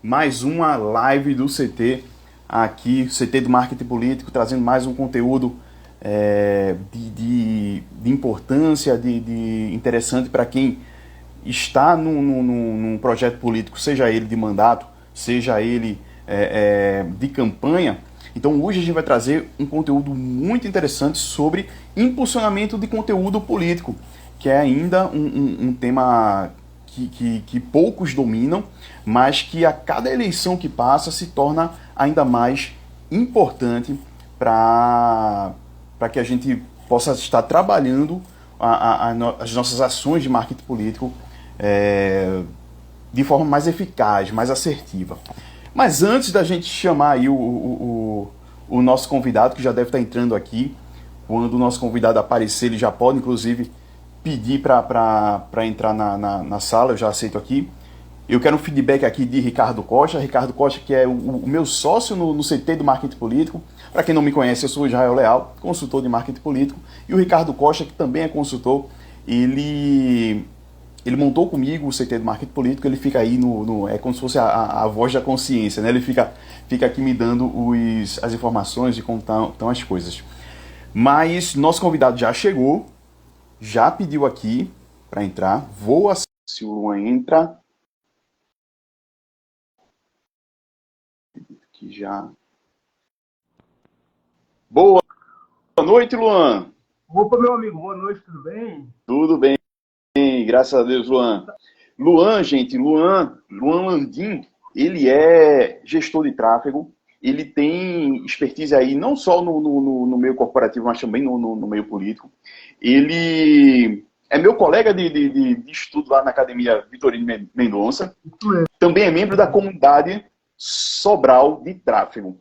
Mais uma live do CT aqui, CT do Marketing Político, trazendo mais um conteúdo de importância, de interessante para quem está num projeto político, seja ele de mandato, seja ele de campanha. Então hoje a gente vai trazer um conteúdo muito interessante sobre impulsionamento de conteúdo político, que é ainda um tema que poucos dominam, mas que a cada eleição que passa se torna ainda mais importante para que a gente possa estar trabalhando as nossas ações de marketing político de forma mais eficaz, mais assertiva. Mas antes da gente chamar aí o nosso convidado, que já deve estar entrando aqui, quando o nosso convidado aparecer, ele já pode, inclusive, pedir para entrar na sala, eu já aceito aqui. Eu quero um feedback aqui de Ricardo Costa. Ricardo Costa, que é o meu sócio no CT do Marketing Político. Para quem não me conhece, eu sou o Israel Leal, consultor de marketing político. E o Ricardo Costa, que também é consultor, ele montou comigo o CT do Marketing Político. Ele fica aí é como se fosse a voz da consciência, né? Ele fica aqui me dando as informações de como estão as coisas. Mas nosso convidado já chegou, já pediu aqui para entrar. Vou assistir se o Luan entra. Aqui já. Boa noite, Luan. Opa, meu amigo, boa noite, tudo bem? Tudo bem, graças a Deus, Luan. Luan, gente, Luan Landim, ele é gestor de tráfego, ele tem expertise aí não só no meio corporativo, mas também no meio político. Ele é meu colega de estudo lá na Academia Vitorino Mendonça. Também é membro da comunidade Sobral de Tráfego.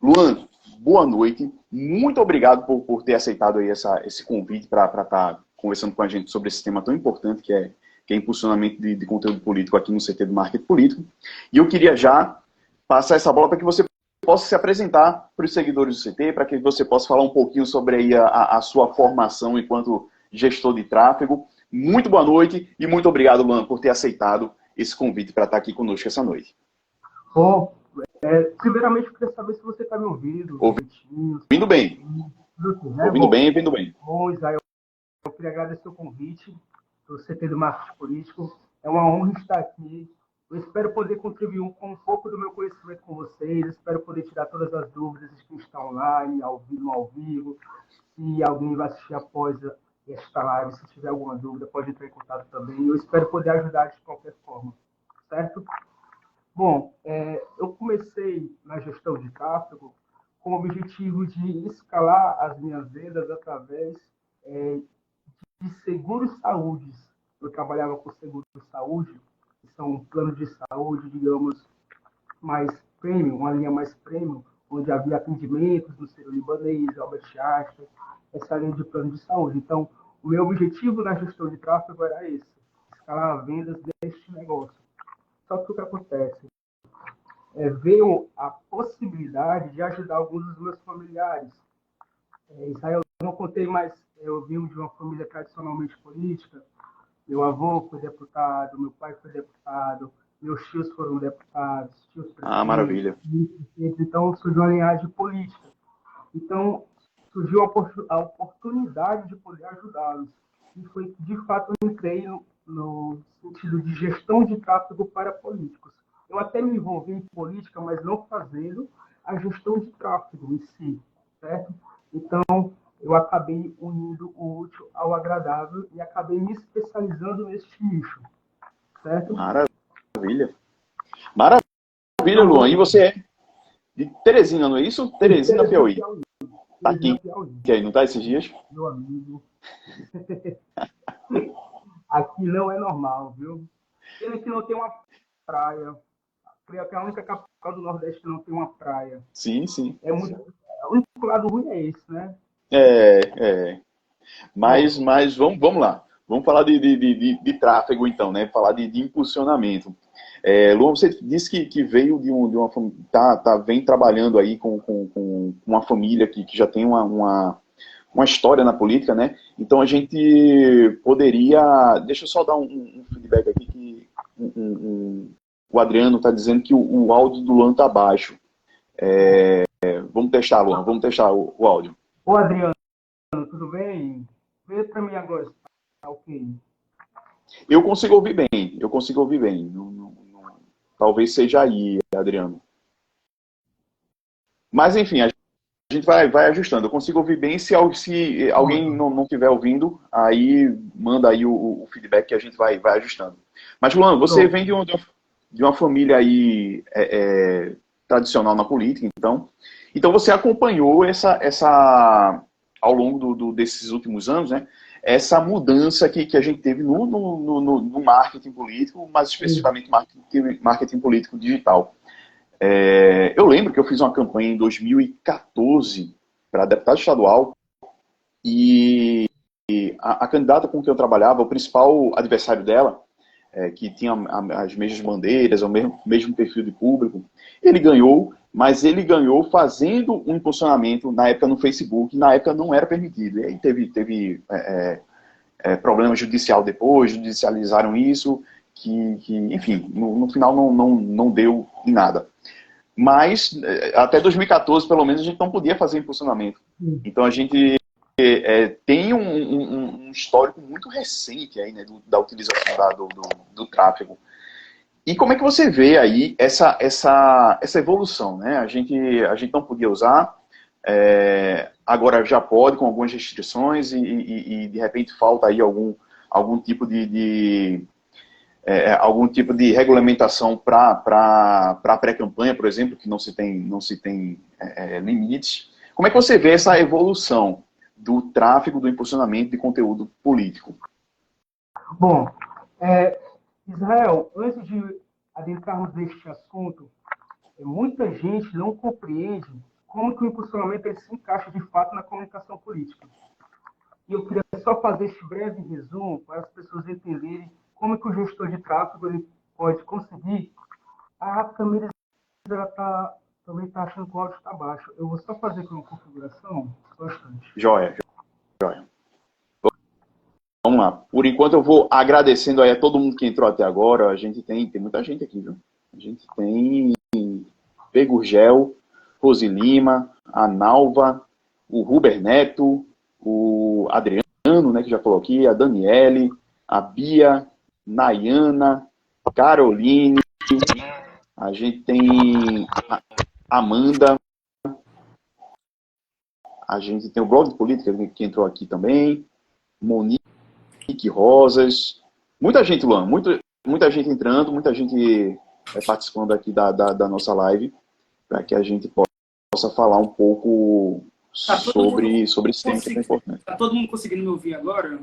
Luan, boa noite. Muito obrigado por ter aceitado aí esse convite para estar conversando com a gente sobre esse tema tão importante que é impulsionamento de conteúdo político aqui no CT do Marketing Político. E eu queria já passar essa bola para que você possa se apresentar para os seguidores do CT, para que você possa falar um pouquinho sobre aí a sua formação enquanto gestor de tráfego. Muito boa noite e muito obrigado, Luan, por ter aceitado esse convite para estar aqui conosco essa noite. Bom, primeiramente eu queria saber se você está me ouvindo. Ouvindo bem. Ouvindo bem. Bom, Israel, eu queria agradecer o convite do CT do Marketing Político. É uma honra estar aqui. Eu espero poder contribuir com um pouco do meu conhecimento com vocês. Eu espero poder tirar todas as dúvidas de quem está online, ao vivo. Se alguém vai assistir após esta live, se tiver alguma dúvida, pode entrar em contato também. Eu espero poder ajudar de qualquer forma, certo? Bom, eu comecei na gestão de tráfego com o objetivo de escalar as minhas vendas através de seguros-saúde. Eu trabalhava com seguros-saúde, que são um plano de saúde, digamos, mais premium, uma linha mais premium, onde havia atendimentos no Sírio-Libanês, Albert Einstein, essa linha de plano de saúde. Então, o meu objetivo na gestão de tráfego era esse, escalar vendas deste negócio. Só que o que acontece? Veio a possibilidade de ajudar alguns dos meus familiares. Israel, eu não contei, mas eu vim de uma família tradicionalmente política. Meu avô foi deputado, meu pai foi deputado, meus tios foram deputados, tios presidentes. Maravilha. Então, surgiu uma linhagem política. Então, surgiu a oportunidade de poder ajudá-los. E foi, de fato, eu entrei no sentido de gestão de tráfego para políticos. Eu até me envolvi em política, mas não fazendo a gestão de tráfego em si, certo? Então, eu acabei unindo o útil ao agradável e acabei me especializando neste nicho, certo? Maravilha. Maravilha, Luan. E você é de Teresina, não é isso? Teresina, Piauí. Tá aqui, que aí não tá esses dias? Meu amigo. Aqui não é normal, viu? Pena que não tem uma praia. Creio que é a única capital do Nordeste que não tem uma praia. Sim, sim. O único lado ruim é esse, né? Mas vamos lá. Vamos falar de tráfego, então, né? Falar de impulsionamento. Luan, você disse que veio de uma família, vem trabalhando aí com uma família que já tem uma história na política, né? Então a gente poderia. Deixa eu só dar um feedback aqui, o Adriano está dizendo que o áudio do Luan está baixo. Vamos testar, Luan, vamos testar o áudio. Ô, Adriano, tudo bem? Vê para mim agora se tá ok. Eu consigo ouvir bem. Talvez seja aí, Adriano. Mas, enfim, a gente vai ajustando. Eu consigo ouvir bem. Se alguém não estiver ouvindo, aí manda aí o feedback que a gente vai ajustando. Mas, Luan, você vem de uma família aí tradicional na política, então você acompanhou ao longo desses últimos anos, né, essa mudança que a gente teve no marketing político, mais especificamente marketing político digital. Eu lembro que eu fiz uma campanha em 2014 para deputado estadual e a candidata com quem eu trabalhava, o principal adversário dela, que tinha as mesmas bandeiras, o mesmo perfil de público, ele ganhou, mas ele ganhou fazendo um impulsionamento, na época no Facebook, na época não era permitido. E aí teve problema judicial depois, judicializaram isso, enfim, no final não deu em nada. Mas até 2014, pelo menos, a gente não podia fazer impulsionamento. Então a gente tem um histórico muito recente aí, né, da utilização do tráfego. E como é que você vê aí essa evolução, né? A gente não podia usar, agora já pode, com algumas restrições, e de repente falta aí algum tipo de regulamentação para a pré-campanha, por exemplo, que não se tem limites. Como é que você vê essa evolução do tráfego, do impulsionamento de conteúdo político? Bom, Israel, antes de adentrarmos neste assunto, muita gente não compreende como que o impulsionamento ele se encaixa de fato na comunicação política. E eu queria só fazer este breve resumo para as pessoas entenderem como que o gestor de tráfego ele pode conseguir. A câmera também está achando que o áudio está baixo. Eu vou só fazer aqui uma configuração. Bastante. Joia. Vamos lá. Por enquanto eu vou agradecendo aí a todo mundo que entrou até agora. A gente tem muita gente aqui, viu? A gente tem Pegurgel, Rose Lima, a Nalva, o Ruber Neto, o Adriano, né, que já falou aqui, a Daniele, a Bia, Nayana, Caroline, a gente tem a Amanda, a gente tem o blog de política que entrou aqui também, Monique Rosas, muita gente, Luan, muita gente entrando, muita gente participando aqui da nossa live, para que a gente possa falar um pouco sobre esse tema que é importante. Está todo mundo conseguindo me ouvir agora?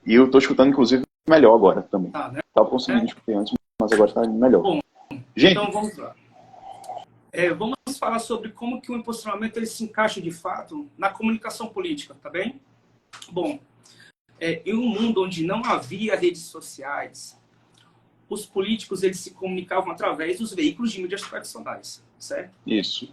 E eu estou escutando, inclusive, melhor agora também. Tá, né? Estava conseguindo escutar antes, mas agora está melhor. Bom, gente, então vamos lá. Vamos falar sobre como que o impulsionamento ele se encaixa de fato na comunicação política, tá bem? Bom, em um mundo onde não havia redes sociais, os políticos eles se comunicavam através dos veículos de mídias tradicionais, certo? Isso.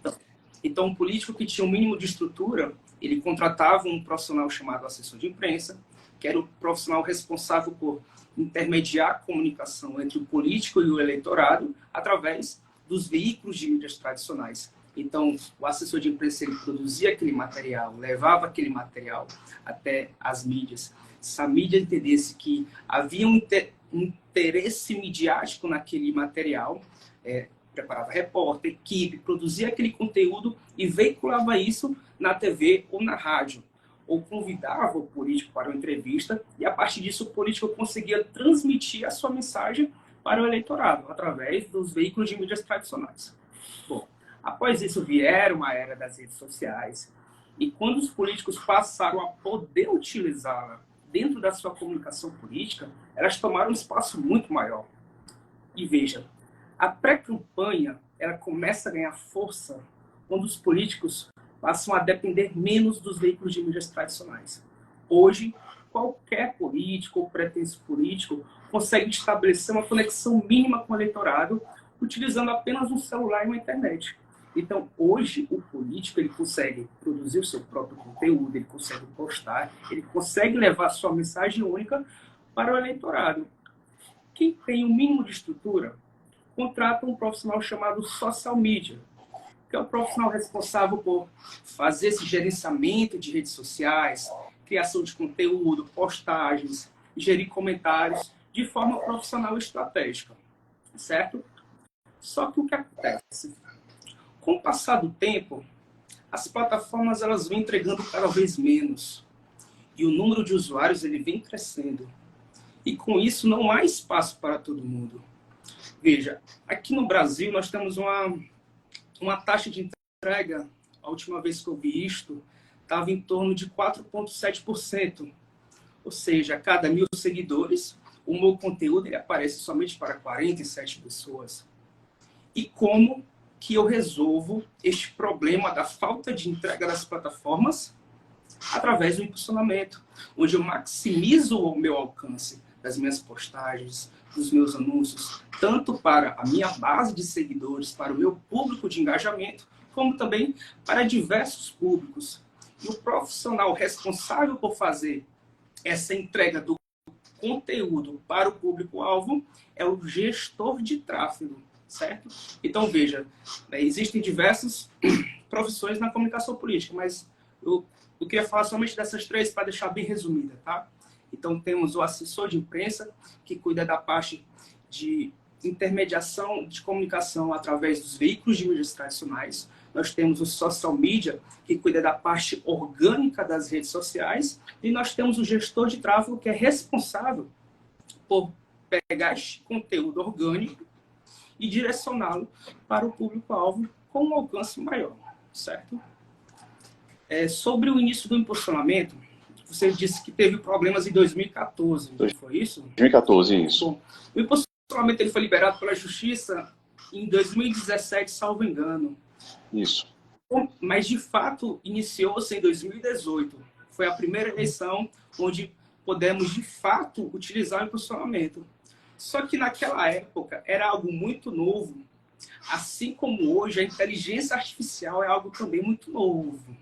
Então, um político que tinha um mínimo de estrutura, ele contratava um profissional chamado assessor de imprensa, que era o profissional responsável por intermediar a comunicação entre o político e o eleitorado através dos veículos de mídias tradicionais. Então, o assessor de imprensa ele produzia aquele material, levava aquele material até as mídias. Se a mídia entendesse que havia um interesse midiático naquele material, preparava repórter, equipe, produzia aquele conteúdo e veiculava isso na TV ou na rádio. Ou convidava o político para uma entrevista e, a partir disso, o político conseguia transmitir a sua mensagem para o eleitorado, através dos veículos de mídias tradicionais. Bom, após isso vieram a era das redes sociais, e quando os políticos passaram a poder utilizá-la dentro da sua comunicação política, elas tomaram um espaço muito maior. E veja, a pré-campanha ela começa a ganhar força quando os políticos passam a depender menos dos veículos de mídias tradicionais. Hoje, qualquer político ou pretenso político consegue estabelecer uma conexão mínima com o eleitorado utilizando apenas um celular e uma internet. Então, hoje, o político ele consegue produzir o seu próprio conteúdo, ele consegue postar, ele consegue levar a sua mensagem única para o eleitorado. Quem tem um mínimo de estrutura contrata um profissional chamado social media, que é o profissional responsável por fazer esse gerenciamento de redes sociais, criação de conteúdo, postagens, gerir comentários de forma profissional e estratégica, certo? Só que o que acontece? Com o passar do tempo, as plataformas elas vêm entregando cada vez menos e o número de usuários ele vem crescendo. E com isso não há espaço para todo mundo. Veja, aqui no Brasil nós temos uma taxa de entrega, a última vez que eu vi isto, estava em torno de 4,7%. Ou seja, a cada 1.000 seguidores, o meu conteúdo ele aparece somente para 47 pessoas. E como que eu resolvo este problema da falta de entrega das plataformas? Através do impulsionamento, onde eu maximizo o meu alcance das minhas postagens, dos meus anúncios, tanto para a minha base de seguidores, para o meu público de engajamento, como também para diversos públicos. E o profissional responsável por fazer essa entrega do conteúdo para o público-alvo é o gestor de tráfego, certo? Então, veja, existem diversas profissões na comunicação política, mas eu queria falar somente dessas três para deixar bem resumida, tá? Então, temos o assessor de imprensa, que cuida da parte de intermediação de comunicação através dos veículos de mídias tradicionais. Nós temos o social media, que cuida da parte orgânica das redes sociais. E nós temos o gestor de tráfego, que é responsável por pegar este conteúdo orgânico e direcioná-lo para o público-alvo com um alcance maior, certo? Sobre o início do impulsionamento, você disse que teve problemas em 2014, não foi isso? 2014, isso. Bom, o impulsionamento ele foi liberado pela Justiça em 2017, salvo engano. Isso. Mas, de fato, iniciou-se em 2018. Foi a primeira eleição onde podemos, de fato, utilizar o impulsionamento. Só que, naquela época, era algo muito novo. Assim como hoje, a inteligência artificial é algo também muito novo.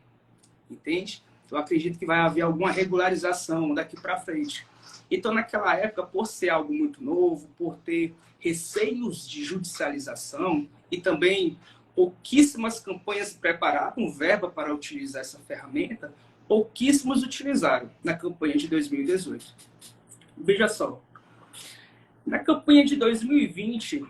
Entende? Eu acredito que vai haver alguma regularização daqui para frente. Então, naquela época, por ser algo muito novo, por ter receios de judicialização e também pouquíssimas campanhas prepararam verba para utilizar essa ferramenta, pouquíssimos utilizaram na campanha de 2018. Veja só, na campanha de 2020,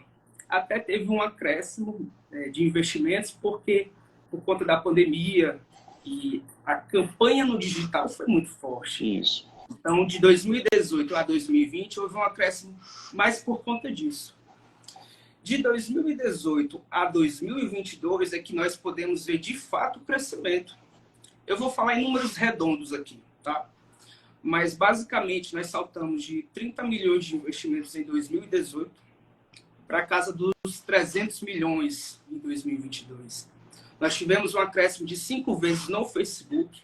até teve um acréscimo de investimentos, porque por conta da pandemia, e a campanha no digital foi muito forte. Isso. Então, de 2018 a 2020, houve um acréscimo mais por conta disso. De 2018 a 2022 é que nós podemos ver, de fato, o crescimento. Eu vou falar em números redondos aqui, tá? Mas, basicamente, nós saltamos de 30 milhões de investimentos em 2018 para a casa dos 300 milhões em 2022. Nós tivemos um acréscimo de 5 vezes no Facebook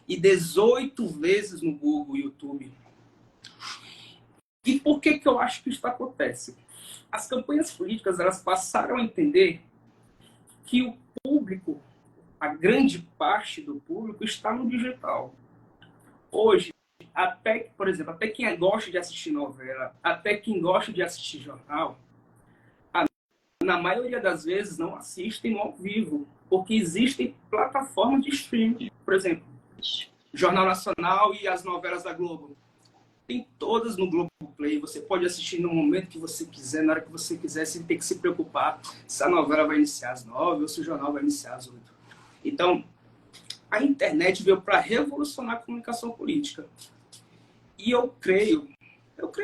e 18 vezes no Google e YouTube. E por que eu acho que isso acontece? As campanhas políticas elas passaram a entender que o público, a grande parte do público, está no digital. Hoje, até, por exemplo, até quem gosta de assistir novela, até quem gosta de assistir jornal, na maioria das vezes não assistem ao vivo, porque existem plataformas de streaming. Por exemplo, Jornal Nacional e as novelas da Globo. Tem todas no Globoplay. Você pode assistir no momento que você quiser, na hora que você quiser, sem ter que se preocupar se a novela vai iniciar às 9 ou se o jornal vai iniciar às 8. Então, a internet veio para revolucionar a comunicação política. E eu creio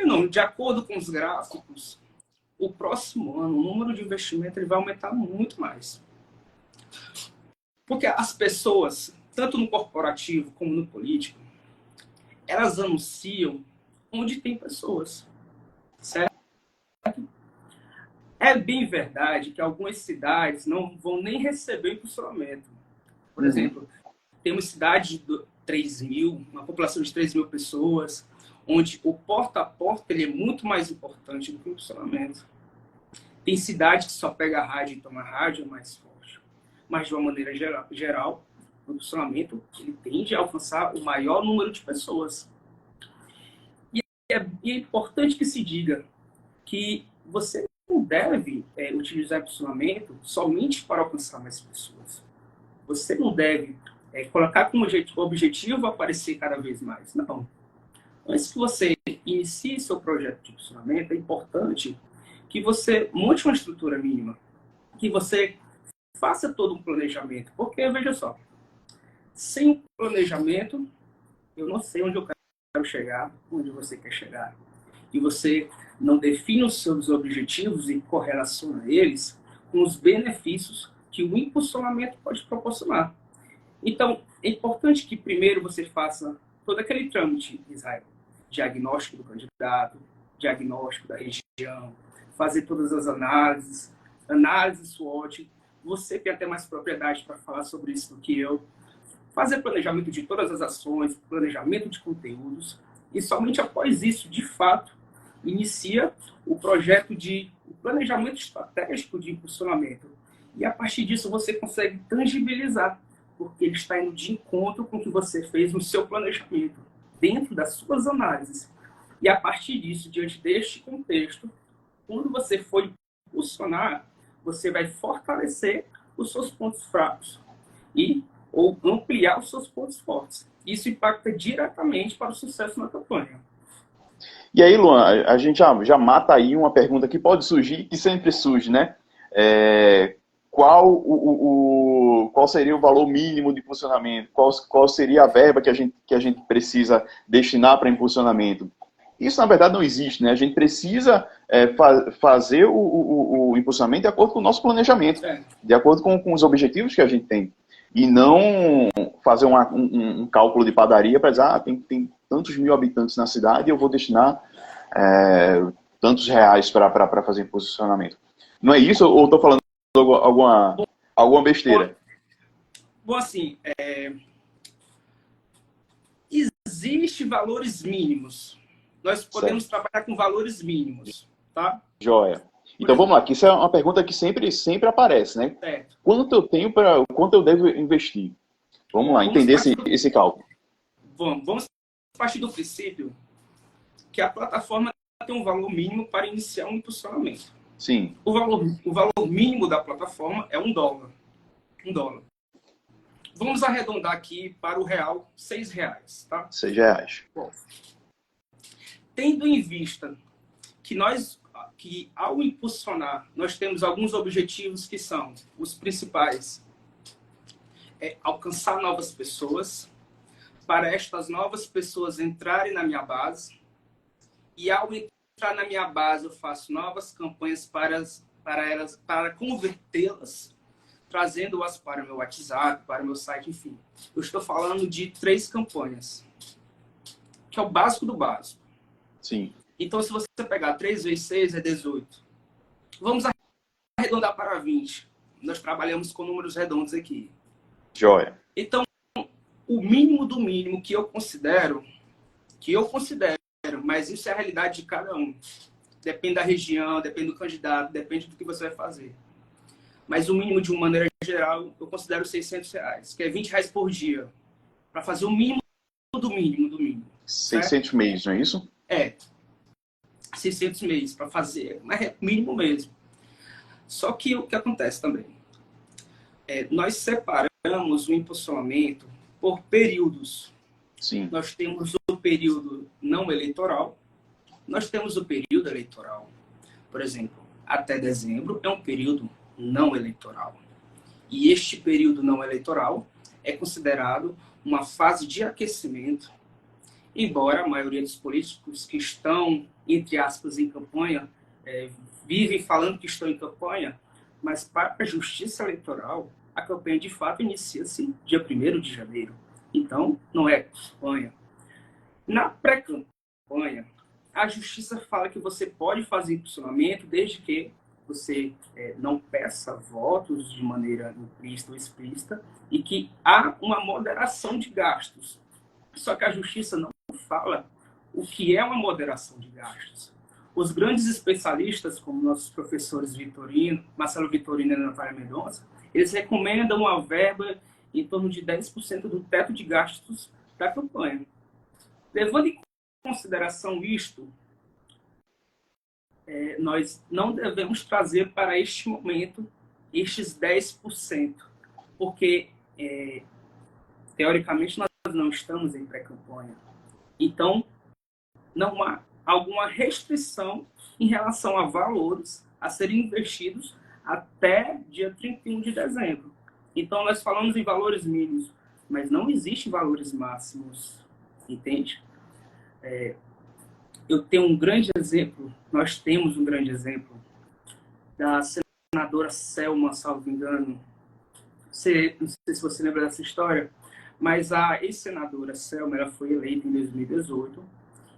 não, de acordo com os gráficos, o próximo ano, o número de investimento ele vai aumentar muito mais. Porque as pessoas, tanto no corporativo como no político, elas anunciam onde tem pessoas, certo? É bem verdade que algumas cidades não vão nem receber impulsionamento. Por exemplo, temos cidades de 3 mil, uma população de 3 mil pessoas, onde o porta a porta ele é muito mais importante do que o impulsionamento. Tem cidade que só pega a rádio, então a rádio é mais forte. Mas, de uma maneira geral, o impulsionamento ele tende a alcançar o maior número de pessoas. E é importante que se diga que você não deve utilizar impulsionamento somente para alcançar mais pessoas. Você não deve colocar como objetivo aparecer cada vez mais. Não. Antes que você inicie seu projeto de impulsionamento, é importante que você monte uma estrutura mínima, que você faça todo um planejamento. Porque, veja só, sem um planejamento, eu não sei onde eu quero chegar, onde você quer chegar. E você não define os seus objetivos e correlaciona eles com os benefícios que o impulsionamento pode proporcionar. Então, é importante que primeiro você faça todo aquele trâmite, Israel. Diagnóstico do candidato, diagnóstico da região, fazer todas as análises, análise SWOT. Você tem até mais propriedade para falar sobre isso do que eu. Fazer planejamento de todas as ações, planejamento de conteúdos. E somente após isso, de fato, inicia o projeto de planejamento estratégico de impulsionamento. E a partir disso você consegue tangibilizar, porque ele está indo de encontro com o que você fez no seu planejamento, dentro das suas análises. E a partir disso, diante deste contexto, quando você for impulsionar, você vai fortalecer os seus pontos fracos ou ampliar os seus pontos fortes. Isso impacta diretamente para o sucesso na campanha. E aí, Luan, a gente já mata aí uma pergunta que pode surgir, que sempre surge, né? Qual seria o valor mínimo de impulsionamento? Qual seria a verba que a gente precisa destinar para impulsionamento? Isso, na verdade, não existe, né? A gente precisa fazer o impulsionamento de acordo com o nosso planejamento, de acordo com os objetivos que a gente tem. E não fazer um cálculo de padaria para dizer, tem tantos mil habitantes na cidade e eu vou destinar tantos reais para fazer impulsionamento. Não é isso? Ou estou falando alguma besteira? Bom, assim, existe valores mínimos. Nós podemos trabalhar com valores mínimos, tá? Joia. Então vamos lá, que isso é uma pergunta que sempre aparece, né? Certo. Quanto eu devo investir? Vamos lá, entender esse cálculo. Vamos partir do princípio que a plataforma tem um valor mínimo para iniciar um impulsionamento. Sim. O valor mínimo da plataforma é $1. $1. Vamos arredondar aqui para o real, R$6, tá? R$6. Bom, tendo em vista que ao impulsionar, nós temos alguns objetivos que são os principais. Alcançar novas pessoas, para estas novas pessoas entrarem na minha base, e ao entrar na minha base eu faço novas campanhas para convertê-las, trazendo-as para o meu WhatsApp, para o meu site, enfim. Eu estou falando de 3 campanhas, que é o básico do básico. Sim. Então, se você pegar 3 vezes 6 é 18. Vamos arredondar para 20. Nós trabalhamos com números redondos aqui. Joia. Então, o mínimo do mínimo que eu considero, mas isso é a realidade de cada um. Depende da região, depende do candidato, depende do que você vai fazer. Mas o mínimo, de uma maneira geral, eu considero R$600, que é R$20 por dia, para fazer o mínimo do mínimo do mínimo. 600 mês, não é isso? 600 mês para fazer, mas é mínimo mesmo. Só que o que acontece também? Nós separamos o impulsionamento por períodos. Sim. Nós temos o período não eleitoral, nós temos o período eleitoral. Por exemplo, até dezembro é um período não eleitoral. E este período não eleitoral é considerado uma fase de aquecimento, embora a maioria dos políticos que estão, entre aspas, em campanha, vivem falando que estão em campanha, mas para a justiça eleitoral, a campanha de fato inicia-se dia 1º de janeiro. Então, não é campanha. Na pré-campanha, a justiça fala que você pode fazer impulsionamento desde que você não peça votos de maneira implícita ou explícita e que há uma moderação de gastos. Só que a justiça não fala o que é uma moderação de gastos. Os grandes especialistas, como nossos professores Marcelo Vitorino e Natália Mendonça, eles recomendam uma verba em torno de 10% do teto de gastos da campanha. Levando em consideração isto, nós não devemos trazer para este momento estes 10%, porque, teoricamente, nós não estamos em pré-campanha. Então, não há alguma restrição em relação a valores a serem investidos até dia 31 de dezembro. Então, nós falamos em valores mínimos, mas não existem valores máximos, entende? Eu tenho um grande exemplo, nós temos um grande exemplo da senadora Selma, salvo engano. Não sei se você lembra dessa história, mas a ex-senadora Selma, ela foi eleita em 2018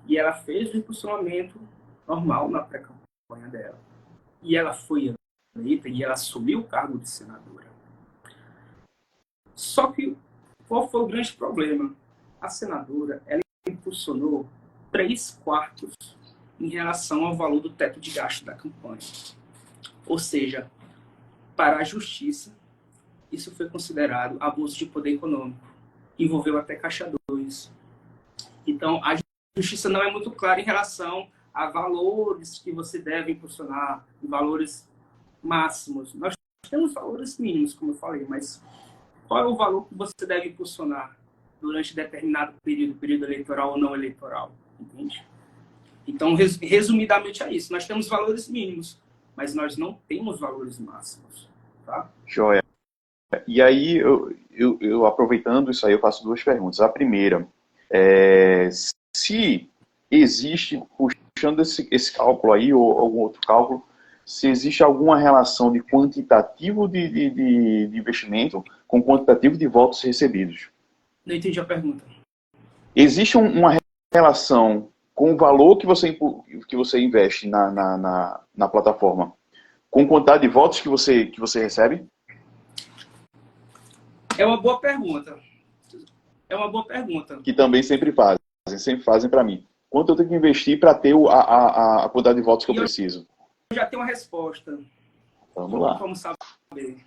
e ela fez o impulsionamento normal na pré-campanha dela. E ela foi eleita e ela assumiu o cargo de senadora. Só que qual foi o grande problema? A senadora, ela impulsionou 3/4 em relação ao valor do teto de gasto da campanha. Ou seja, para a justiça, isso foi considerado abuso de poder econômico. Envolveu até Caixa 2. Então, a justiça não é muito clara em relação a valores que você deve impulsionar, valores máximos. Nós temos valores mínimos, como eu falei, mas qual é o valor que você deve impulsionar durante determinado período eleitoral ou não eleitoral? Entende? Então, resumidamente é isso. Nós temos valores mínimos, mas nós não temos valores máximos. Tá? Joia. E aí, eu aproveitando isso aí, eu faço duas perguntas. A primeira, se existe, puxando esse cálculo aí, ou algum outro cálculo, se existe alguma relação de quantitativo de investimento com quantitativo de votos recebidos. Não entendi a pergunta. Existe uma relação com o valor que você investe na plataforma com a quantidade de votos que você recebe? É uma boa pergunta. É uma boa pergunta. Que também sempre fazem para mim. Quanto eu tenho que investir para ter a quantidade de votos que eu preciso? Eu já tenho uma resposta. Vamos lá. Vamos saber.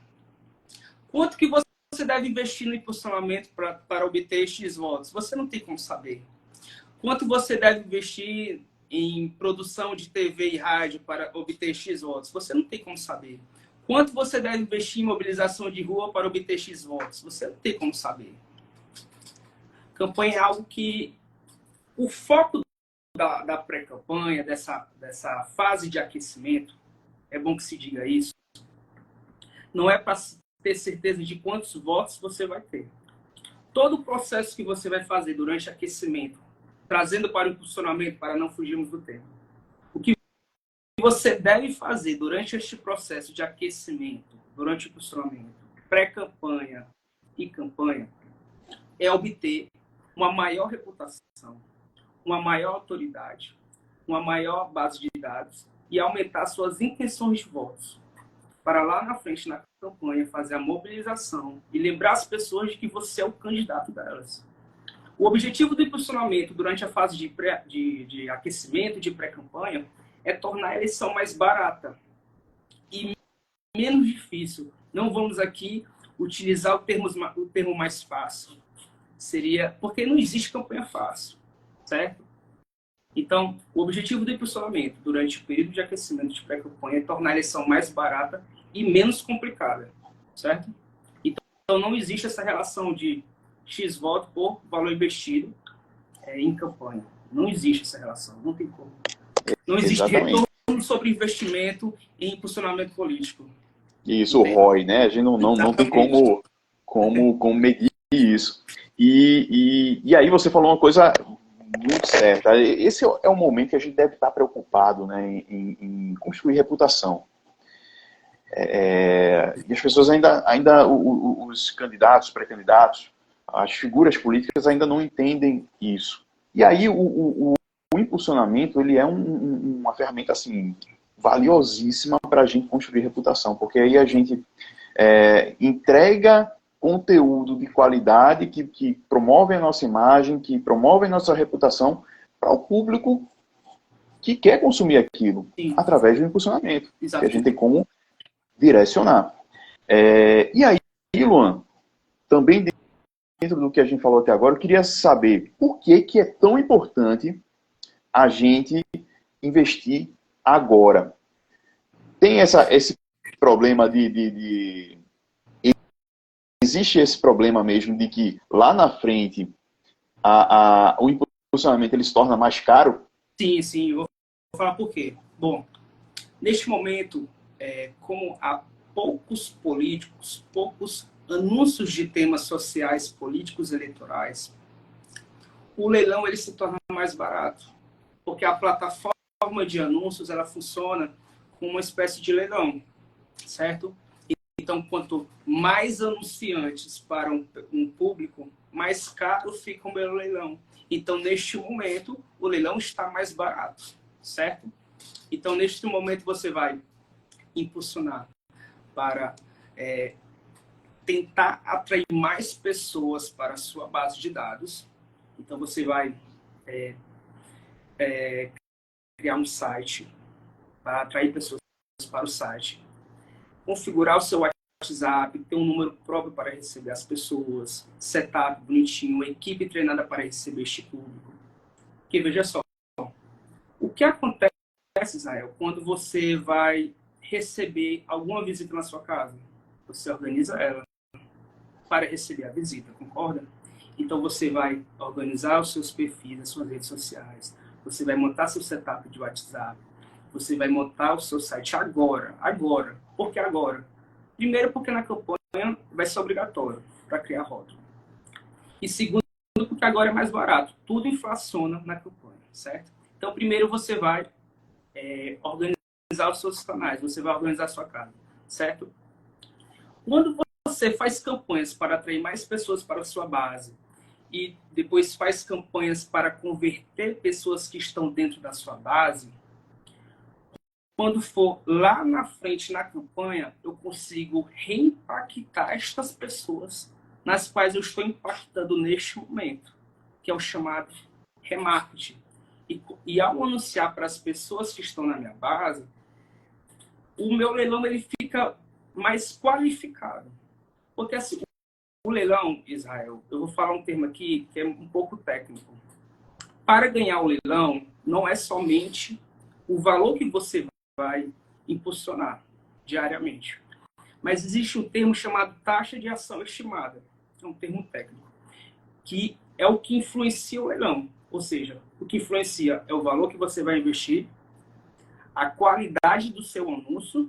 Quanto que você deve investir no impulsionamento para obter X votos? Você não tem como saber. Quanto você deve investir em produção de TV e rádio para obter X votos? Você não tem como saber. Quanto você deve investir em mobilização de rua para obter X votos? Você não tem como saber. Campanha é algo que... O foco da pré-campanha, dessa fase de aquecimento, é bom que se diga isso, não é para ter certeza de quantos votos você vai ter. Todo o processo que você vai fazer durante o aquecimento, trazendo para o impulsionamento, para não fugirmos do tema, o que você deve fazer durante este processo de aquecimento, durante o impulsionamento, pré-campanha e campanha, é obter uma maior reputação, uma maior autoridade, uma maior base de dados e aumentar suas intenções de votos. Para lá na frente, na campanha, fazer a mobilização e lembrar as pessoas de que você é o candidato delas. O objetivo do impulsionamento durante a fase de aquecimento, de pré-campanha, é tornar a eleição mais barata e menos difícil. Não vamos aqui utilizar o termo mais fácil. Seria porque não existe campanha fácil, certo? Então, o objetivo do impulsionamento durante o período de aquecimento de pré-campanha é tornar a eleição mais barata e menos complicada, certo? Então, não existe essa relação de X voto por valor investido em campanha. Não existe essa relação, não tem como. Não existe retorno sobre investimento em impulsionamento político. Isso, o ROI, né? A gente não tem como medir isso. E aí você falou uma coisa muito certa. Esse é o momento que a gente deve estar preocupado, né, em construir reputação. E as pessoas ainda os candidatos, pré-candidatos, as figuras políticas ainda não entendem isso. E aí o impulsionamento, ele é uma ferramenta assim, valiosíssima para a gente construir reputação, porque aí a gente entrega conteúdo de qualidade que promove a nossa imagem, que promove a nossa reputação para o público que quer consumir aquilo. Sim. Através do impulsionamento. Exatamente. Que a gente tem como direcionar. E aí, Luan, também dentro do que a gente falou até agora, eu queria saber por que é tão importante a gente investir agora. Tem esse problema existe esse problema mesmo de que lá na frente o impulsionamento ele se torna mais caro? Sim, sim. Eu vou falar por quê. Bom, neste momento, como há poucos políticos, poucos anúncios de temas sociais, políticos, eleitorais, o leilão ele se torna mais barato, porque a plataforma de anúncios ela funciona como uma espécie de leilão, certo? Então, quanto mais anunciantes para um público, mais caro fica o meu leilão. Então, neste momento, o leilão está mais barato, certo? Então, neste momento, você vai impulsionar para tentar atrair mais pessoas para a sua base de dados. Então, você vai criar um site para atrair pessoas para o site, configurar o seu WhatsApp, ter um número próprio para receber as pessoas, setup bonitinho, uma equipe treinada para receber este público. Porque veja só, o que acontece, Israel, quando você vai receber alguma visita na sua casa? Você organiza ela para receber a visita, concorda? Então você vai organizar os seus perfis, as suas redes sociais, você vai montar seu setup de WhatsApp, você vai montar o seu site agora. Por que agora? Primeiro, porque na campanha vai ser obrigatório para criar rótulo. E segundo, porque agora é mais barato. Tudo inflaciona na campanha, certo? Então, primeiro você vai organizar os seus canais, você vai organizar a sua casa, certo? Quando você faz campanhas para atrair mais pessoas para a sua base e depois faz campanhas para converter pessoas que estão dentro da sua base, quando for lá na frente na campanha, eu consigo reimpactar estas pessoas nas quais eu estou impactando neste momento, que é o chamado remarketing. E ao anunciar para as pessoas que estão na minha base, o meu leilão ele fica mais qualificado. Porque assim, o leilão, Israel, eu vou falar um termo aqui que é um pouco técnico. Para ganhar o leilão, não é somente o valor que você vai impulsionar diariamente. Mas existe um termo chamado taxa de ação estimada, que é um termo técnico, que é o que influencia o leilão. Ou seja, o que influencia é o valor que você vai investir, a qualidade do seu anúncio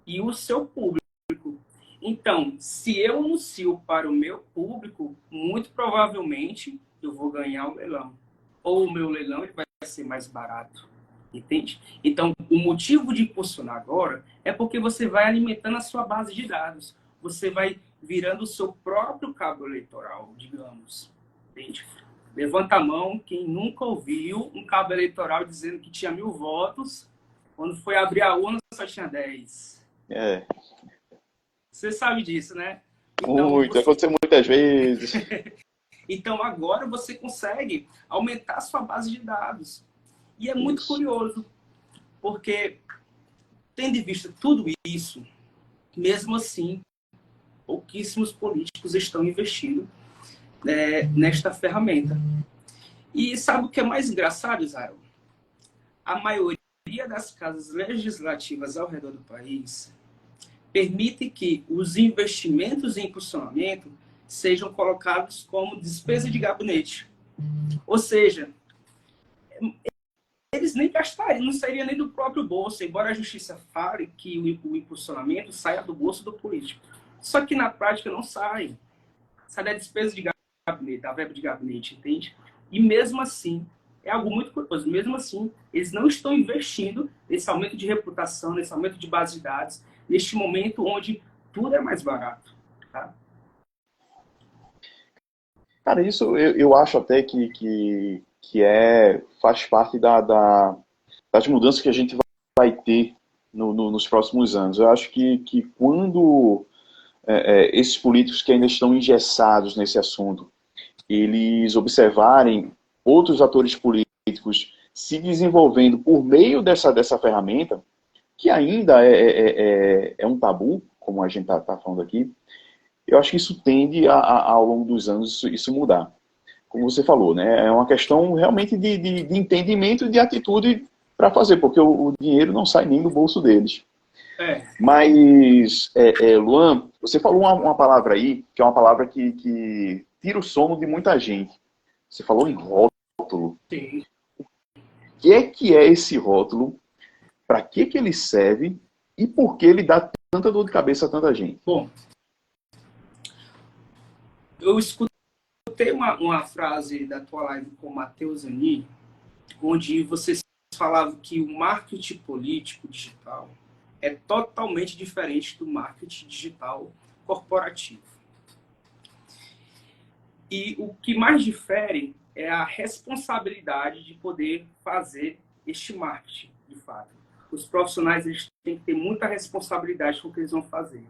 e o seu público. Então, se eu anuncio para o meu público, muito provavelmente eu vou ganhar o leilão. Ou o meu leilão ele vai ser mais barato. Entende? Então, o motivo de impulsionar agora é porque você vai alimentando a sua base de dados. Você vai virando o seu próprio cabo eleitoral, digamos. Entende? Levanta a mão quem nunca ouviu um cabo eleitoral dizendo que tinha 1000 votos, quando foi abrir a urna só tinha 10. Você sabe disso, né? Então, muito, aconteceu muitas vezes. Então, agora você consegue aumentar a sua base de dados. E é muito curioso, porque, tendo em vista tudo isso, mesmo assim, pouquíssimos políticos estão investindo nesta ferramenta. E sabe o que é mais engraçado, Israel? A maioria das casas legislativas ao redor do país permite que os investimentos em impulsionamento sejam colocados como despesa de gabinete. Ou seja, eles nem gastariam, não sairia nem do próprio bolso, embora a justiça fale que o impulsionamento saia do bolso do político. Só que na prática não sai. Sai da despesa de gabinete, da verba de gabinete, entende? E mesmo assim, é algo muito curioso, mesmo assim, eles não estão investindo nesse aumento de reputação, nesse aumento de base de dados, neste momento onde tudo é mais barato. Tá? Cara, isso eu acho até que faz parte das mudanças que a gente vai ter nos próximos anos. Eu acho que quando esses políticos que ainda estão engessados nesse assunto, eles observarem outros atores políticos se desenvolvendo por meio dessa ferramenta, que ainda é um tabu, como a gente está falando aqui, eu acho que isso tende ao longo dos anos isso mudar. Como você falou, né? É uma questão realmente de entendimento e de atitude para fazer, porque o dinheiro não sai nem do bolso deles. É. Mas, Luan, você falou uma palavra aí, que é uma palavra que tira o sono de muita gente. Você falou em rótulo. Sim. O que é esse rótulo? Para que ele serve? E por que ele dá tanta dor de cabeça a tanta gente? Bom, eu escutei uma frase da tua live com o Matheus Ani, onde você falava que o marketing político digital é totalmente diferente do marketing digital corporativo. E o que mais difere é a responsabilidade de poder fazer este marketing, de fato. Os profissionais eles têm que ter muita responsabilidade com o que eles vão fazer.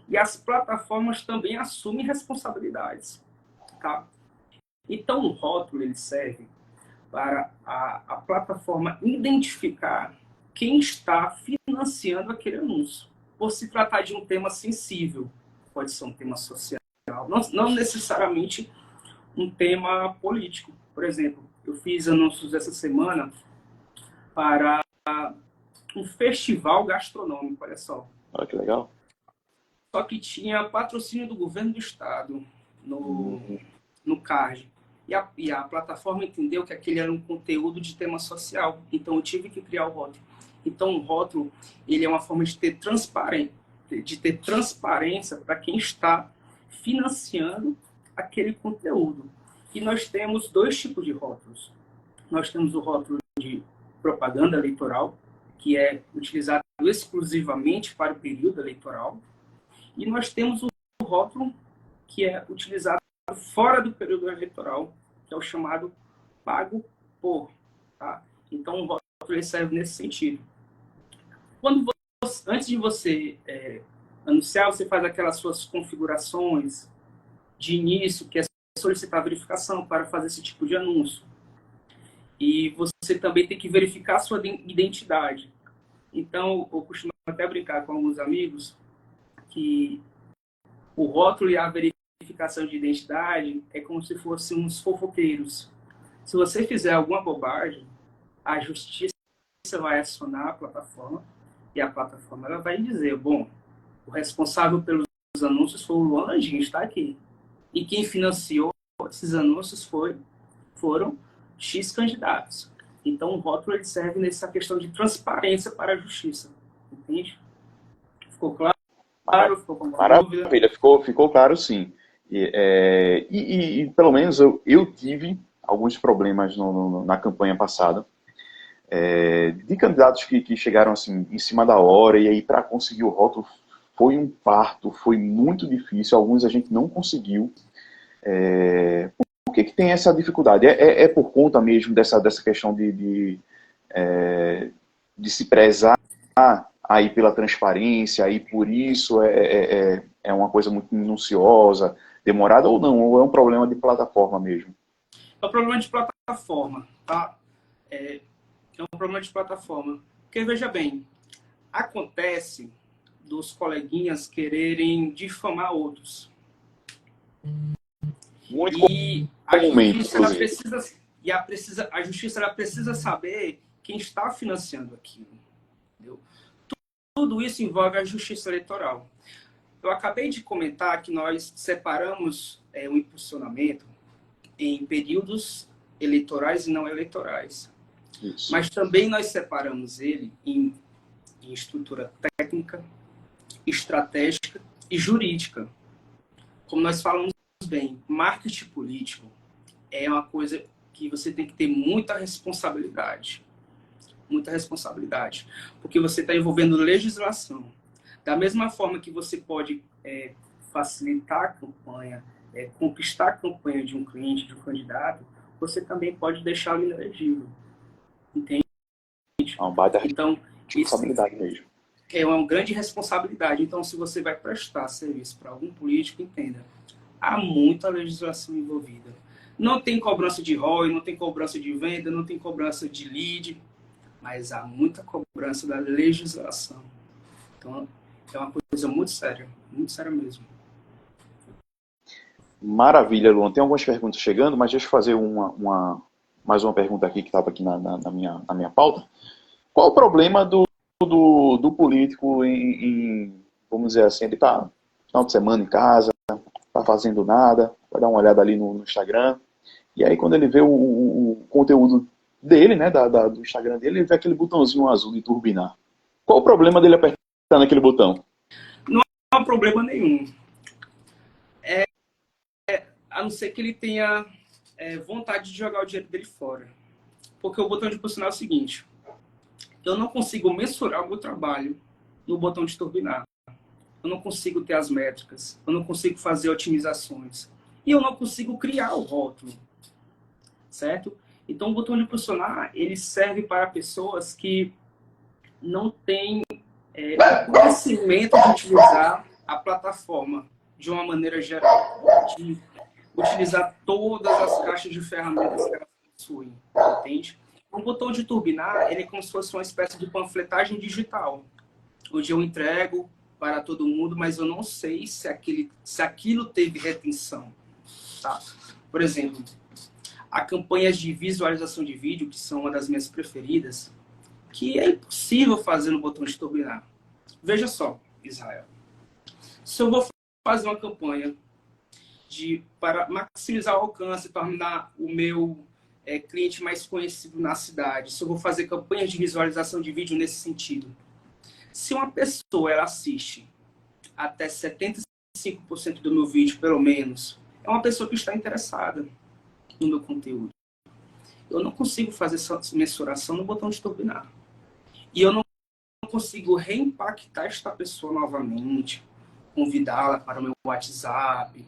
E as plataformas também assumem responsabilidades. Tá? Então, o rótulo ele serve para a plataforma identificar quem está financiando aquele anúncio. Por se tratar de um tema sensível, pode ser um tema social, não necessariamente um tema político. Por exemplo, eu fiz anúncios essa semana para um festival gastronômico, olha só. Olha que legal. Só que tinha patrocínio do governo do estado no card. E a plataforma entendeu que aquele era um conteúdo de tema social. Então, eu tive que criar o rótulo. Então, o rótulo ele é uma forma de ter transparência para quem está financiando aquele conteúdo. E nós temos dois tipos de rótulos. Nós temos o rótulo de propaganda eleitoral, que é utilizado exclusivamente para o período eleitoral. E nós temos o rótulo que é utilizado fora do período eleitoral, que é o chamado pago por. Tá? Então, o rótulo serve nesse sentido. Antes de você anunciar, você faz aquelas suas configurações de início, que é solicitar verificação para fazer esse tipo de anúncio. E você também tem que verificar a sua identidade. Então, eu costumo até brincar com alguns amigos que o rótulo e a verificação de identidade é como se fossem uns fofoqueiros. Se você fizer alguma bobagem, a justiça vai acionar a plataforma e a plataforma ela vai dizer, bom, o responsável pelos anúncios foi o Luan Landim, está aqui. E quem financiou esses anúncios foram X candidatos. Então, o rótulo ele serve nessa questão de transparência para a justiça. Entende? Ficou claro? Ficou com Maravilha, dúvida? Ficou claro sim. E pelo menos eu tive alguns problemas na campanha passada, de candidatos que chegaram assim em cima da hora, e aí para conseguir o rótulo foi um parto, foi muito difícil, alguns a gente não conseguiu. Por que tem essa dificuldade? É por conta mesmo dessa questão de se prezar aí pela transparência, aí por isso é uma coisa muito minuciosa, demorada, ou não? Ou é um problema de plataforma mesmo? É um problema de plataforma, tá? É um problema de plataforma. Porque, veja bem, acontece dos coleguinhas quererem difamar outros. Muito e a comumente, justiça, a justiça ela precisa saber quem está financiando aquilo. Entendeu? Tudo isso envolve a justiça eleitoral. Eu acabei de comentar que nós separamos o impulsionamento em períodos eleitorais e não eleitorais. Isso. Mas também nós separamos ele em estrutura técnica, estratégica e jurídica. Como nós falamos bem, marketing político é uma coisa que você tem que ter muita responsabilidade. Muita responsabilidade. Porque você está envolvendo legislação. Da mesma forma que você pode facilitar a campanha, conquistar a campanha de um cliente, de um candidato, você também pode deixá-lo inelegível. Entende? Então, responsabilidade mesmo. É uma grande responsabilidade. Então, se você vai prestar serviço para algum político, entenda, há muita legislação envolvida. Não tem cobrança de ROI, não tem cobrança de venda, não tem cobrança de lead, mas há muita cobrança da legislação. Então, é uma coisa muito séria mesmo. Maravilha, Luan. Tem algumas perguntas chegando, mas deixa eu fazer mais uma pergunta aqui que estava aqui na minha pauta. Qual o problema do político vamos dizer assim, ele está final de semana em casa, tá fazendo nada, vai dar uma olhada ali no Instagram, e aí quando ele vê o conteúdo dele, né, do Instagram dele, ele vê aquele botãozinho azul de turbinar. Qual o problema dele apertar naquele botão? Não há problema nenhum. A não ser que ele tenha vontade de jogar o dinheiro dele fora. Porque o botão de impulsionar é o seguinte: eu não consigo mensurar o meu trabalho no botão de turbinar. Eu não consigo ter as métricas, eu não consigo fazer otimizações. E eu não consigo criar o rótulo. Certo? Então, o botão de impulsionar, ele serve para pessoas que não têm conhecimento de utilizar a plataforma de uma maneira geral. De utilizar todas as caixas de ferramentas que ela possui. Entende? O botão de turbinar, ele é como se fosse uma espécie de panfletagem digital, onde eu entrego para todo mundo, mas eu não sei se aquilo teve retenção. Tá? Por exemplo, há campanhas de visualização de vídeo, que são uma das minhas preferidas, que é impossível fazer no botão de turbinar. Veja só, Israel. Se eu vou fazer uma campanha para maximizar o alcance, tornar o meu cliente mais conhecido na cidade, se eu vou fazer campanhas de visualização de vídeo nesse sentido, se uma pessoa ela assiste até 75% do meu vídeo, pelo menos, é uma pessoa que está interessada no meu conteúdo. Eu não consigo fazer essa mensuração no botão de turbinar. E eu não consigo reimpactar esta pessoa novamente, convidá-la para o meu WhatsApp,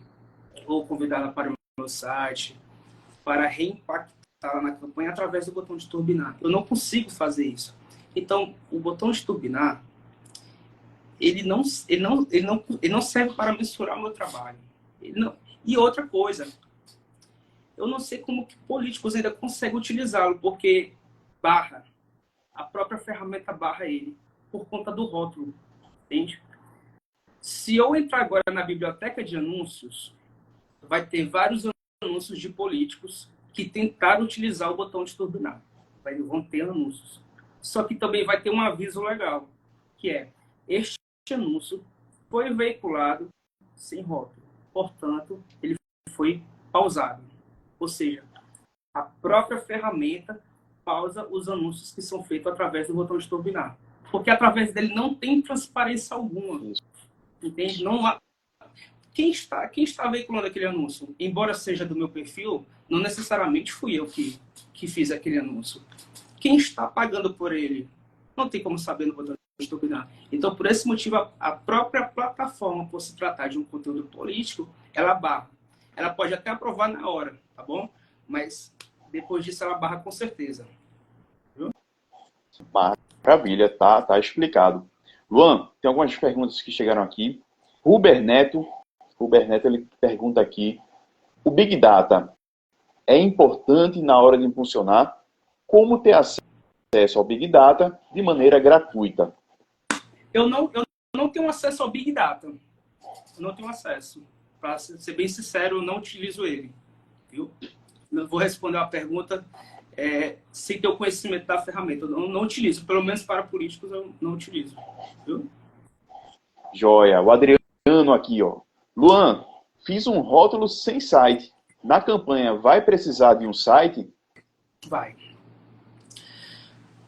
ou convidá-la para o meu site, para reimpactá-la na campanha através do botão de turbinar. Eu não consigo fazer isso. Então, o botão de turbinar, ele não serve para mensurar o meu trabalho. E outra coisa, eu não sei como que políticos ainda conseguem utilizá-lo, porque a própria ferramenta barra ele, por conta do rótulo, entende? Se eu entrar agora na biblioteca de anúncios, vai ter vários anúncios de políticos que tentaram utilizar o botão de turbinar. Vão ter anúncios. Só que também vai ter um aviso legal, que é: este anúncio foi veiculado sem rótulo. Portanto, ele foi pausado. Ou seja, a própria ferramenta pausa os anúncios que são feitos através do botão de turbinar. Porque através dele não tem transparência alguma. Entende? Não há... Quem está veiculando aquele anúncio? Embora seja do meu perfil, não necessariamente fui eu que fiz aquele anúncio. Quem está pagando por ele? Não tem como saber no botão de turbinar. Então, por esse motivo, a própria plataforma, por se tratar de um conteúdo político, ela barra. Ela pode até aprovar na hora, tá bom? Mas depois disso ela barra com certeza. Viu? Maravilha, tá explicado. Luan, tem algumas perguntas que chegaram aqui. Ruber Neto, ele pergunta aqui: o Big Data é importante na hora de impulsionar? Como ter acesso ao Big Data de maneira gratuita? Eu não tenho acesso ao Big Data. Eu não tenho acesso. Para ser bem sincero, eu não utilizo ele. Viu? Eu vou responder a pergunta sem ter o conhecimento da ferramenta. Eu não utilizo. Pelo menos para políticos, eu não utilizo. Viu? Joia. O Adriano aqui, ó. Luan, fiz um rótulo sem site. Na campanha, vai precisar de um site? Vai.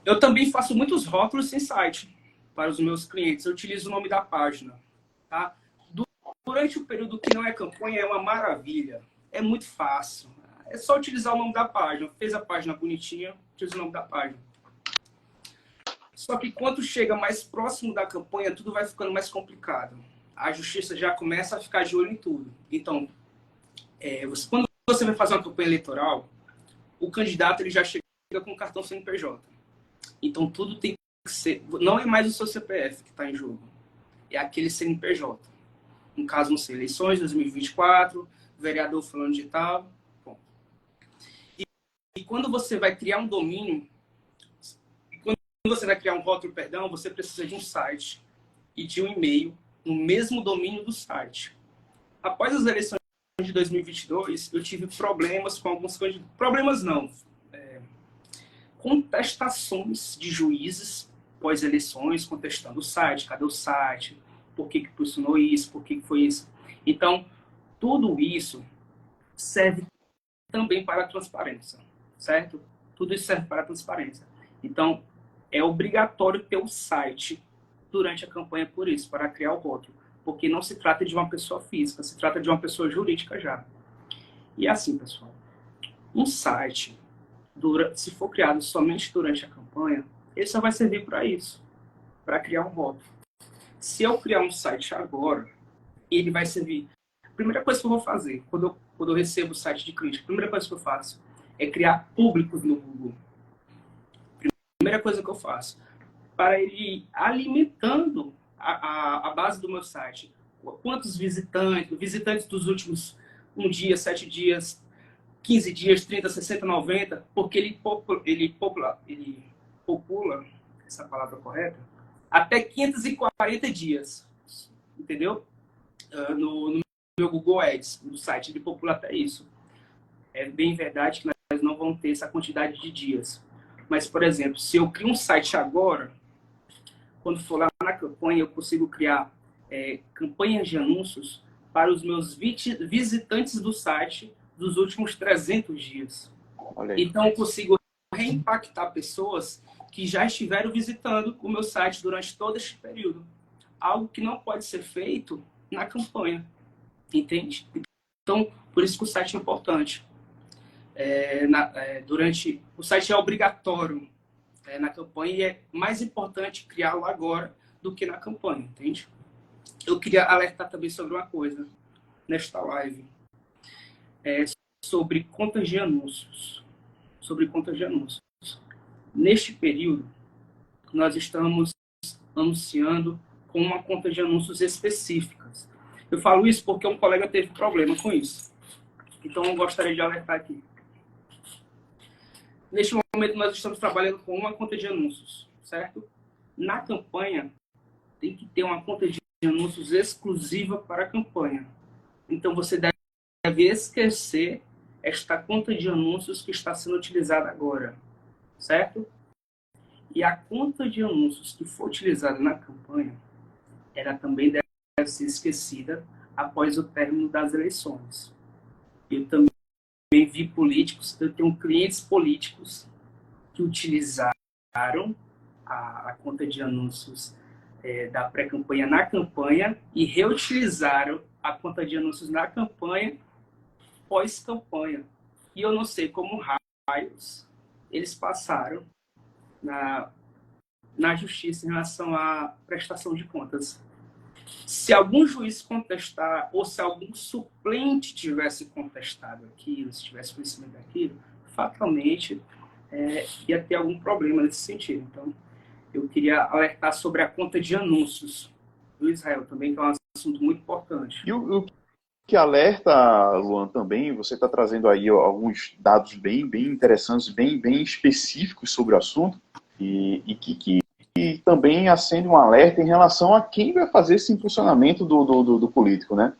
Eu também faço muitos rótulos sem site para os meus clientes. Eu utilizo o nome da página. Tá? Durante o período que não é campanha, é uma maravilha. É muito fácil. É só utilizar o nome da página. Fez a página bonitinha, utiliza o nome da página. Só que quando chega mais próximo da campanha, tudo vai ficando mais complicado. A justiça já começa a ficar de olho em tudo. Então, quando você vai fazer uma campanha eleitoral, o candidato ele já chega com o cartão CNPJ. Então, tudo tem que ser... Não é mais o seu CPF que está em jogo. É aquele CNPJ. No caso, não sei, eleições 2024, vereador fulano de tal. Bom. E quando você vai criar um domínio, quando você vai criar um rótulo, perdão, você precisa de um site e de um e-mail no mesmo domínio do site. Após as eleições de 2022, eu tive problemas com alguns candidatos. Problemas não. contestações de juízes pós-eleições, contestando o site, cadê o site, por que funcionou isso, por que foi isso. Então, tudo isso serve também para a transparência, certo? Tudo isso serve para a transparência. Então, é obrigatório ter o site durante a campanha por isso, para criar o rótulo, porque não se trata de uma pessoa física, se trata de uma pessoa jurídica já. E assim, pessoal, um site, se for criado somente durante a campanha, ele só vai servir para isso, para criar um rótulo. Se eu criar um site agora, ele vai servir. A primeira coisa que eu vou fazer, quando eu recebo o site de crítica, a primeira coisa que eu faço é criar públicos no Google. Primeira coisa que eu faço, para ele ir alimentando a base do meu site. Quantos visitantes dos últimos 1 dia, 7 dias, 15 dias, 30, 60, 90, porque ele popula, essa palavra correta, até 540 dias, entendeu? No meu Google Ads, no site, ele popula até isso. É bem verdade que nós não vamos ter essa quantidade de dias. Mas, por exemplo, se eu crio um site agora, quando for lá na campanha, eu consigo criar campanhas de anúncios para os meus visitantes do site dos últimos 300 dias. Então, eu consigo reimpactar pessoas que já estiveram visitando o meu site durante todo este período. Algo que não pode ser feito na campanha. Entende? Então, por isso que o site é importante. O site é obrigatório na campanha e é mais importante criá-lo agora do que na campanha, entende? Eu queria alertar também sobre uma coisa nesta live, sobre contas de anúncios. Neste período, nós estamos anunciando com uma conta de anúncios específicas. Eu falo isso porque um colega teve problema com isso. Então, eu gostaria de alertar aqui. Neste momento, nós estamos trabalhando com uma conta de anúncios, certo? Na campanha, tem que ter uma conta de anúncios exclusiva para a campanha. Então, você deve esquecer esta conta de anúncios que está sendo utilizada agora, certo? E a conta de anúncios que for utilizada na campanha, ela também deve ser esquecida após o término das eleições. Eu também vi políticos, eu tenho clientes políticos que utilizaram a conta de anúncios da pré-campanha na campanha e reutilizaram a conta de anúncios na campanha pós-campanha. E eu não sei como raios eles passaram na justiça em relação à prestação de contas. Se algum juiz contestar, ou se algum suplente tivesse contestado aquilo, se tivesse conhecimento daquilo, fatalmente ia ter algum problema nesse sentido. Então, eu queria alertar sobre a conta de anúncios do Israel também, que é um assunto muito importante. E o que alerta, Luan, também, você está trazendo aí alguns dados bem interessantes, bem específicos sobre o assunto, e que também acende um alerta em relação a quem vai fazer esse impulsionamento do político, né?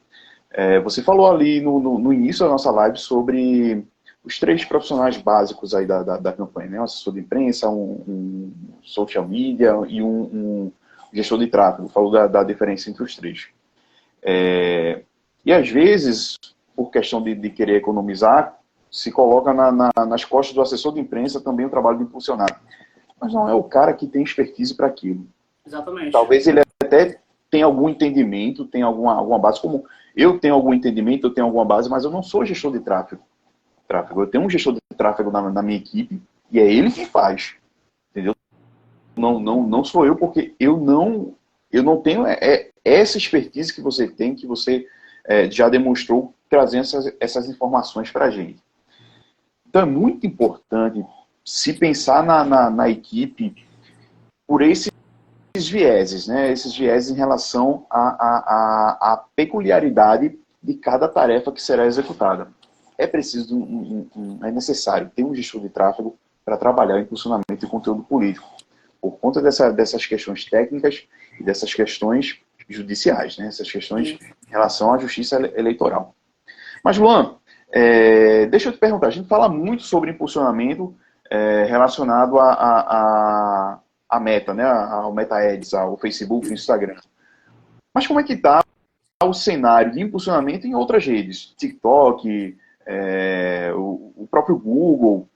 Você falou ali no início da nossa live sobre os 3 profissionais básicos aí da campanha, né? Um assessor de imprensa, um social media e um gestor de tráfego. Falou da diferença entre os 3. E às vezes, por questão de querer economizar, se coloca nas costas do assessor de imprensa também o trabalho de impulsionar. Mas não é o cara que tem expertise para aquilo. Exatamente. Talvez ele até tenha algum entendimento, tenha alguma base, como eu tenho algum entendimento, eu tenho alguma base, mas eu não sou gestor de tráfego. Eu tenho um gestor de tráfego na minha equipe e é ele que faz. Entendeu? Não sou eu, porque eu não tenho essa expertise que você tem, que você já demonstrou trazendo essas informações para a gente. Então é muito importante se pensar na equipe por esses vieses, né? Esses vieses em relação à peculiaridade de cada tarefa que será executada. É preciso, é necessário ter um gestor de tráfego para trabalhar o impulsionamento de conteúdo político, por conta dessas questões técnicas e dessas questões judiciais, né? Essas questões em relação à justiça eleitoral. Mas, Luan, deixa eu te perguntar, a gente fala muito sobre impulsionamento, relacionado à Meta, né? Ao Meta Ads, ao Facebook, ao Instagram. Mas como é que está o cenário de impulsionamento em outras redes? TikTok, o próprio Google.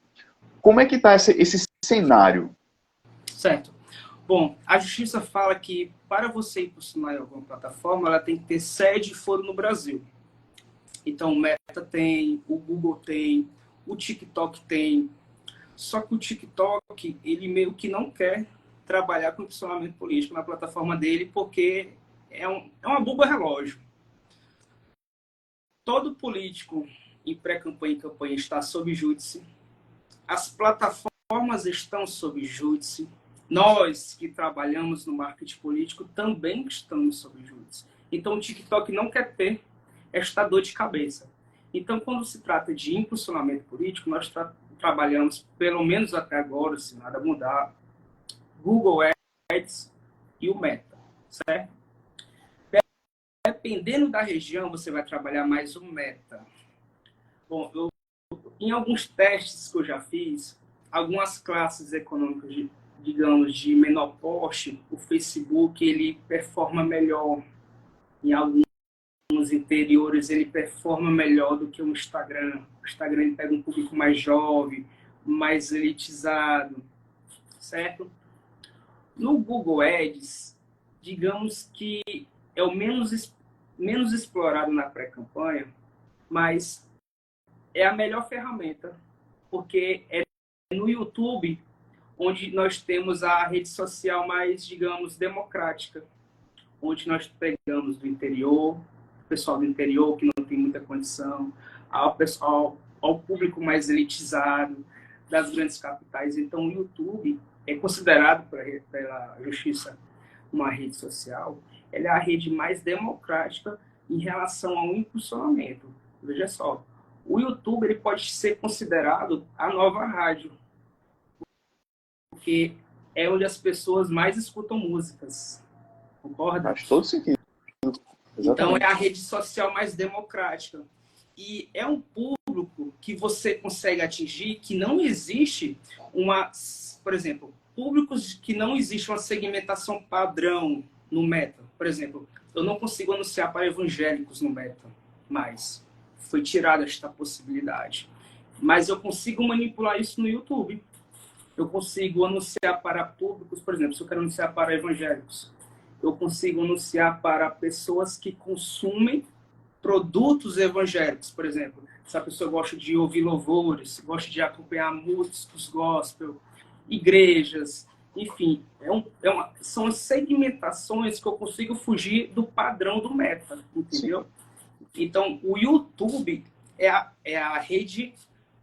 Como é que está esse cenário? Certo. Bom, a justiça fala que para você impulsionar em alguma plataforma, ela tem que ter sede e foro no Brasil. Então, o Meta tem, o Google tem, o TikTok tem. Só que o TikTok, ele meio que não quer trabalhar com impulsionamento político na plataforma dele, porque é uma bomba relógio. Todo político em pré-campanha e campanha está sob júdice. As plataformas estão sob júdice. Nós que trabalhamos no marketing político também estamos sob júdice. Então, o TikTok não quer ter esta dor de cabeça. Então, quando se trata de impulsionamento político, nós trabalhamos, pelo menos até agora, se nada mudar, Google Ads e o Meta, certo? Dependendo da região, você vai trabalhar mais o Meta. Bom, em alguns testes que eu já fiz, algumas classes econômicas, digamos, de menor porte, o Facebook ele performa melhor. Em alguns interiores ele performa melhor do que o Instagram. O Instagram ele pega um público mais jovem, mais elitizado, certo? No Google Ads, digamos que é o menos explorado na pré-campanha, mas é a melhor ferramenta, porque é no YouTube onde nós temos a rede social mais, digamos, democrática, onde nós pegamos do interior, o pessoal do interior que não tem muita condição, ao público mais elitizado das grandes capitais. Então, o YouTube é considerado pela justiça uma rede social, ela é a rede mais democrática em relação ao impulsionamento. Veja só, o YouTube ele pode ser considerado a nova rádio, porque é onde as pessoas mais escutam músicas. Concorda? Faz todo sentido. Exatamente. Então, é a rede social mais democrática. E é um público que você consegue atingir que não existe por exemplo, públicos que não existe uma segmentação padrão no Meta. Por exemplo, eu não consigo anunciar para evangélicos no Meta, mas foi tirada esta possibilidade. Mas eu consigo manipular isso no YouTube. Eu consigo anunciar para públicos, por exemplo, se eu quero anunciar para evangélicos, eu consigo anunciar para pessoas que consumem produtos evangélicos, por exemplo. Se a pessoa gosta de ouvir louvores, gosta de acompanhar músicos gospel, igrejas, enfim, são as segmentações que eu consigo fugir do padrão do Meta, entendeu? Sim. Então, o YouTube é a rede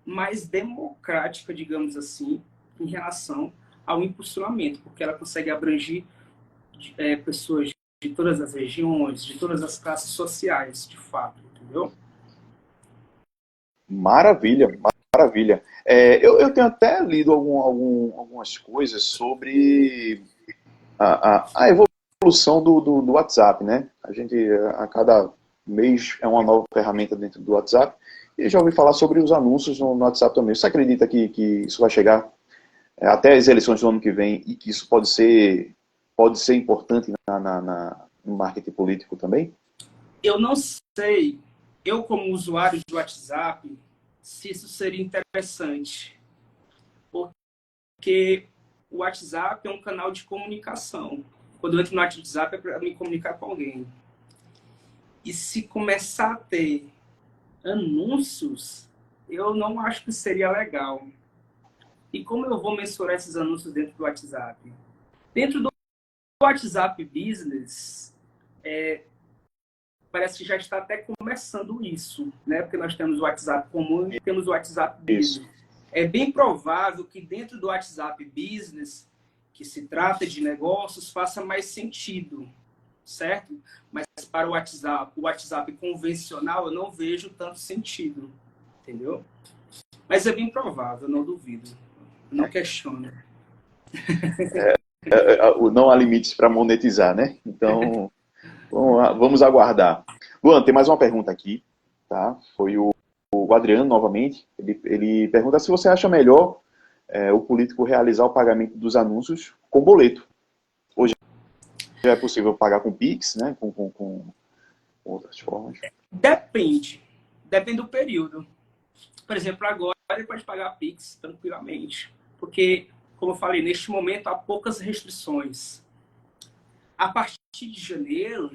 mais democrática, digamos assim, em relação ao impulsionamento, porque ela consegue abranger pessoas de todas as regiões, de todas as classes sociais, de fato, entendeu? Maravilha, maravilha. Eu tenho até lido algumas coisas sobre a evolução do WhatsApp, né? A gente, a cada mês, é uma nova ferramenta dentro do WhatsApp, e já ouvi falar sobre os anúncios no WhatsApp também. Você acredita que isso vai chegar até as eleições do ano que vem e que isso pode ser importante no marketing político também? Eu não sei, eu como usuário do WhatsApp, se isso seria interessante. Porque o WhatsApp é um canal de comunicação. Quando eu entro no WhatsApp é para me comunicar com alguém. E se começar a ter anúncios, eu não acho que seria legal. E como eu vou mensurar esses anúncios dentro do WhatsApp? Dentro do WhatsApp Business, parece que já está até começando isso, né? Porque nós temos o WhatsApp comum e temos o WhatsApp Business. Isso. É bem provável que dentro do WhatsApp Business, que se trata de negócios, faça mais sentido, certo? Mas para o WhatsApp convencional, eu não vejo tanto sentido, entendeu? Mas é bem provável, não duvido. Não questiono. Não há limites para monetizar, né? Então, vamos aguardar. Luan, tem mais uma pergunta aqui, tá? Foi o Adriano, novamente. Ele pergunta se você acha melhor o político realizar o pagamento dos anúncios com boleto. Hoje já é possível pagar com Pix, né, com outras formas. Depende do período. Por exemplo, agora ele pode pagar Pix tranquilamente, porque, como eu falei, neste momento há poucas restrições. A partir de janeiro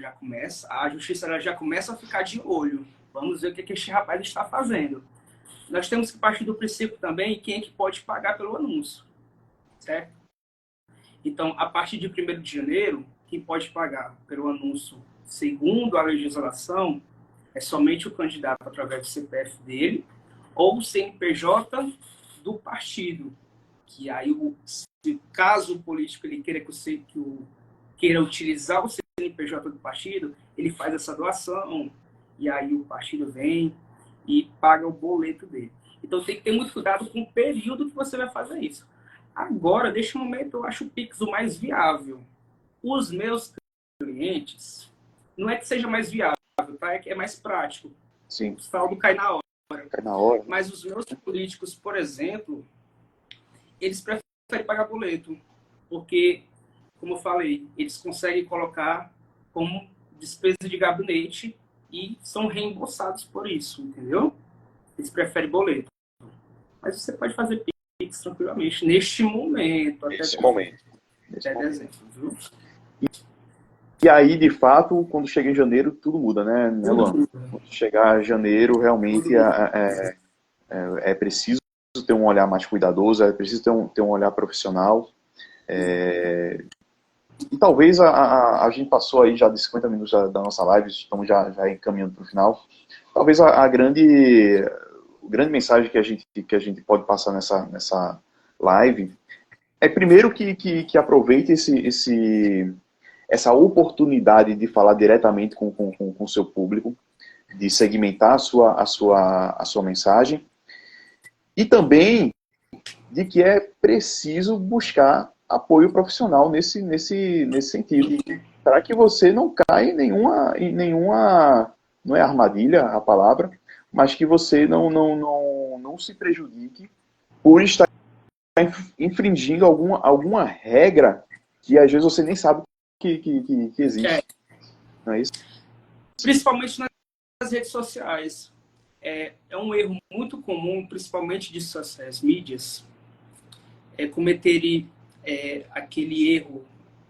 a justiça já começa a ficar de olho. Vamos ver o que este rapaz está fazendo. Nós temos que partir do princípio também quem é que pode pagar pelo anúncio, certo? Então, a partir de 1º de janeiro, quem pode pagar pelo anúncio, segundo a legislação, é somente o candidato através do CPF dele ou o CNPJ do partido. Que aí, caso o político ele queira utilizar o CNPJ do partido, ele faz essa doação e aí o partido vem e paga o boleto dele. Então tem que ter muito cuidado com o período que você vai fazer isso. Agora, neste momento, eu acho o Pix o mais viável. Os meus clientes, não é que seja mais viável, tá? É que é mais prático. Sim. O saldo cai na hora. Cai na hora. Mas os meus políticos, por exemplo, eles preferem pagar boleto, porque, como eu falei, eles conseguem colocar como despesa de gabinete e são reembolsados por isso, entendeu? Eles preferem boleto. Mas você pode fazer Pix tranquilamente, neste momento. Até dezembro, viu? E aí, de fato, quando chega em janeiro, tudo muda, né, Luan? Quando chegar janeiro, realmente é preciso ter um olhar mais cuidadoso, é preciso ter um olhar profissional. E talvez a gente passou aí já de 50 minutos da nossa live, estamos já encaminhando para o final. Talvez a grande mensagem que a gente pode passar nessa live é, primeiro, que aproveite essa oportunidade de falar diretamente com o seu público, de segmentar a sua mensagem, e também de que é preciso buscar apoio profissional nesse sentido, para que você não caia em nenhuma, não é armadilha a palavra, mas que você não se prejudique por estar infringindo alguma regra que às vezes você nem sabe que existe. Não é isso? Principalmente nas redes sociais. É um erro muito comum, principalmente de sociais mídias, cometerem aquele erro.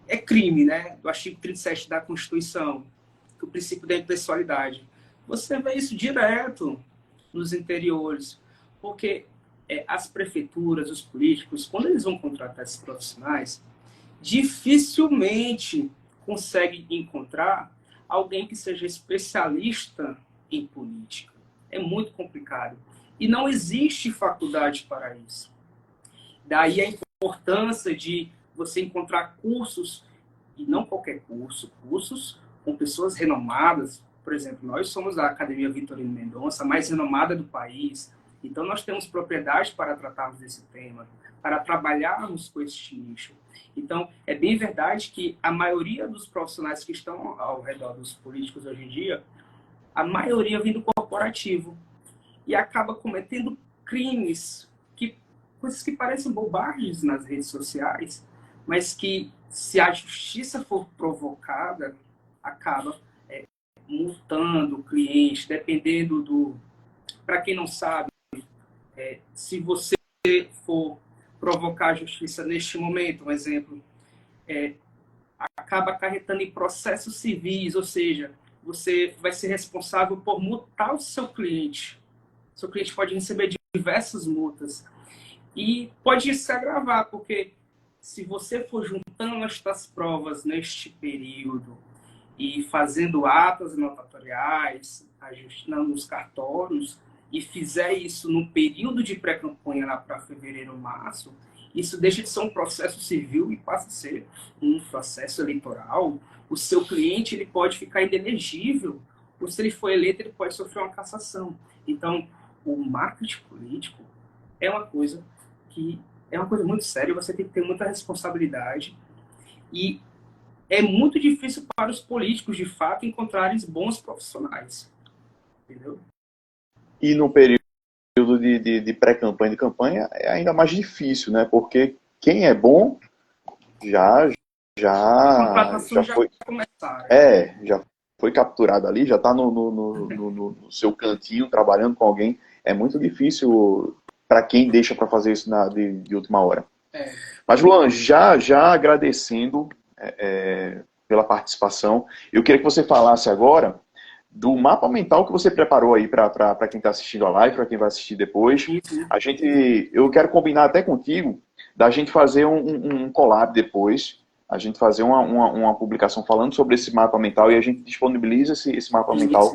É crime, né? Do artigo 37 da Constituição, que o princípio da impessoalidade. Você vê isso direto nos interiores, porque as prefeituras, os políticos, quando eles vão contratar esses profissionais, dificilmente conseguem encontrar alguém que seja especialista em política. É muito complicado. E não existe faculdade para isso. Daí a importância de você encontrar cursos, e não qualquer curso, cursos com pessoas renomadas. Por exemplo, nós somos a Academia Vitorino Mendonça, a mais renomada do país. Então, nós temos propriedade para tratarmos desse tema, para trabalharmos com este nicho. Então, é bem verdade que a maioria dos profissionais que estão ao redor dos políticos hoje em dia, a maioria vem do corporativo e acaba cometendo crimes, coisas que parecem bobagens nas redes sociais, mas que, se a justiça for provocada, acaba multando o cliente, dependendo do... Para quem não sabe, se você for provocar a justiça neste momento, um exemplo, acaba acarretando em processos civis, ou seja, você vai ser responsável por multar o seu cliente. Seu cliente pode receber diversas multas. E pode se agravar, porque se você for juntando estas provas neste período e fazendo atas notatoriais, ajustando os cartórios, e fizer isso no período de pré-campanha lá para fevereiro, março, isso deixa de ser um processo civil e passa a ser um processo eleitoral. O seu cliente ele pode ficar inelegível, ou se ele for eleito, ele pode sofrer uma cassação. Então, o marketing político é uma coisa muito séria, você tem que ter muita responsabilidade, e é muito difícil para os políticos, de fato, encontrarem bons profissionais. Entendeu? E no período período de pré-campanha e de campanha é ainda mais difícil, né? Porque quem é bom A contratação já foi, começaram. já foi capturado ali, já está no seu cantinho trabalhando com alguém. É muito difícil para quem deixa para fazer isso de última hora. Mas, Luan, já agradecendo pela participação, eu queria que você falasse agora do mapa mental que você preparou aí para quem está assistindo a live, para quem vai assistir depois. Eu quero combinar até contigo da gente fazer um collab depois, a gente fazer uma publicação falando sobre esse mapa mental e a gente disponibiliza esse mapa mental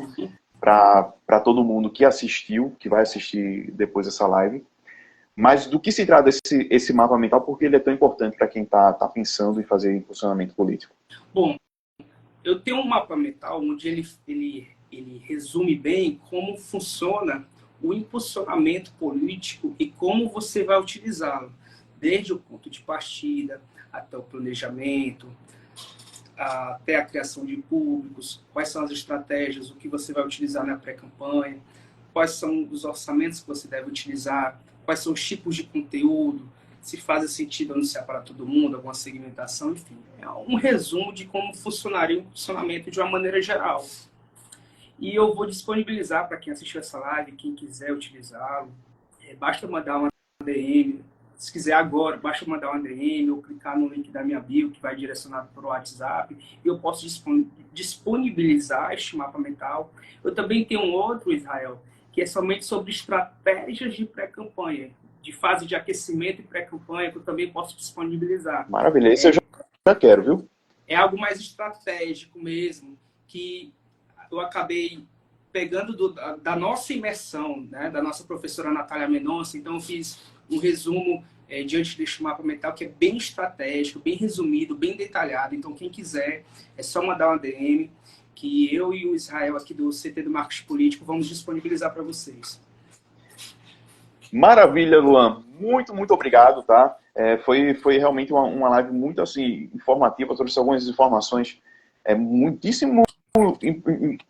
para todo mundo que assistiu, que vai assistir depois essa live. Mas do que se trata esse mapa mental, porque ele é tão importante para quem está pensando em fazer impulsionamento político? Bom, eu tenho um mapa mental onde ele resume bem como funciona o impulsionamento político e como você vai utilizá-lo, desde o ponto de partida até o planejamento, até a criação de públicos, quais são as estratégias, o que você vai utilizar na pré-campanha, quais são os orçamentos que você deve utilizar, quais são os tipos de conteúdo, se faz sentido anunciar para todo mundo, alguma segmentação, enfim. É um resumo de como funcionaria o funcionamento de uma maneira geral. E eu vou disponibilizar para quem assistiu essa live, quem quiser utilizá-lo. Basta mandar uma DM. Se quiser agora, basta mandar uma DM ou clicar no link da minha bio, que vai direcionado para o WhatsApp. E eu posso disponibilizar este mapa mental. Eu também tenho um outro, Israel, que é somente sobre estratégias de pré-campanha, de fase de aquecimento e pré-campanha, que eu também posso disponibilizar. Maravilha, esse eu já quero, viu? É algo mais estratégico mesmo, que eu acabei pegando da nossa imersão, né, da nossa professora Natália Mendonça. Então eu fiz um resumo diante deste mapa mental que é bem estratégico, bem resumido, bem detalhado. Então quem quiser, é só mandar uma DM, que eu e o Israel aqui do CT do Marketing Político vamos disponibilizar para vocês. Maravilha, Luan. Muito obrigado, tá? Foi realmente uma live muito assim, informativa, trouxe algumas informações muitíssimo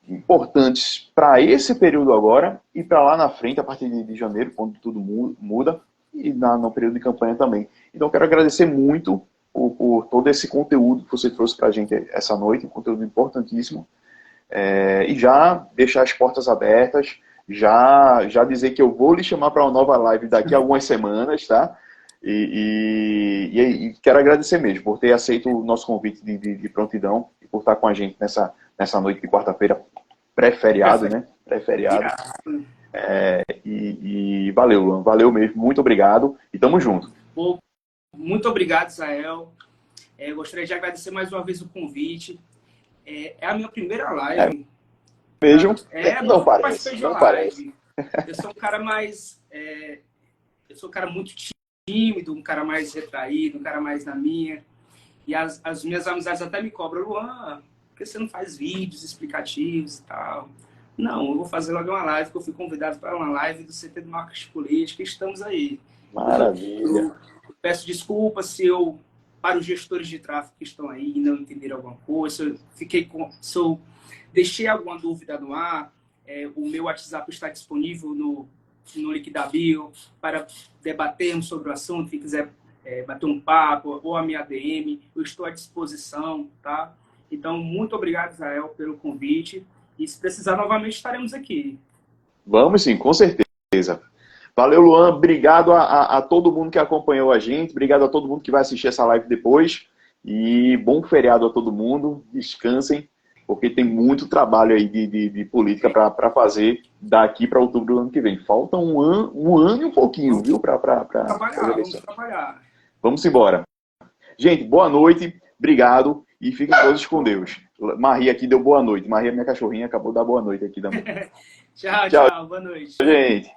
importantes para esse período agora e para lá na frente, a partir de janeiro, quando tudo muda, e no período de campanha também. Então, quero agradecer muito por todo esse conteúdo que você trouxe para a gente essa noite, um conteúdo importantíssimo. E já deixar as portas abertas, já dizer que eu vou lhe chamar para uma nova live daqui a algumas semanas, tá? E quero agradecer mesmo por ter aceito o nosso convite de prontidão e por estar com a gente nessa noite de quarta-feira, pré-feriado, né? Pré-feriado. E valeu, Luan. Valeu mesmo. Muito obrigado e tamo junto. Muito obrigado, Israel. Gostaria de agradecer mais uma vez o convite. É a minha primeira live. Vejam. Não parece. Eu sou um cara mais... eu sou um cara muito tímido, um cara mais retraído, um cara mais na minha. E as minhas amizades até me cobram, Luan, por que você não faz vídeos explicativos e tal? Não, eu vou fazer logo uma live, que eu fui convidado para uma live do CT do Marketing Político, e estamos aí. Maravilha. Eu peço desculpas se para os gestores de tráfego que estão aí e não entenderam alguma coisa, se eu deixei alguma dúvida no ar, o meu WhatsApp está disponível no link da bio para debatermos sobre o assunto. Quem quiser bater um papo ou a minha DM, eu estou à disposição, tá? Então, muito obrigado, Israel, pelo convite. E se precisar, novamente estaremos aqui. Vamos sim, com certeza. Valeu, Luan. Obrigado a todo mundo que acompanhou a gente. Obrigado a todo mundo que vai assistir essa live depois. E bom feriado a todo mundo. Descansem, porque tem muito trabalho aí de política para fazer daqui para outubro do ano que vem. Falta um ano e um pouquinho, viu? Vamos trabalhar. Vamos embora. Gente, boa noite. Obrigado. E fiquem todos com Deus. Maria aqui deu boa noite. Maria, minha cachorrinha, acabou de dar boa noite aqui também. Tchau. Boa noite. Gente.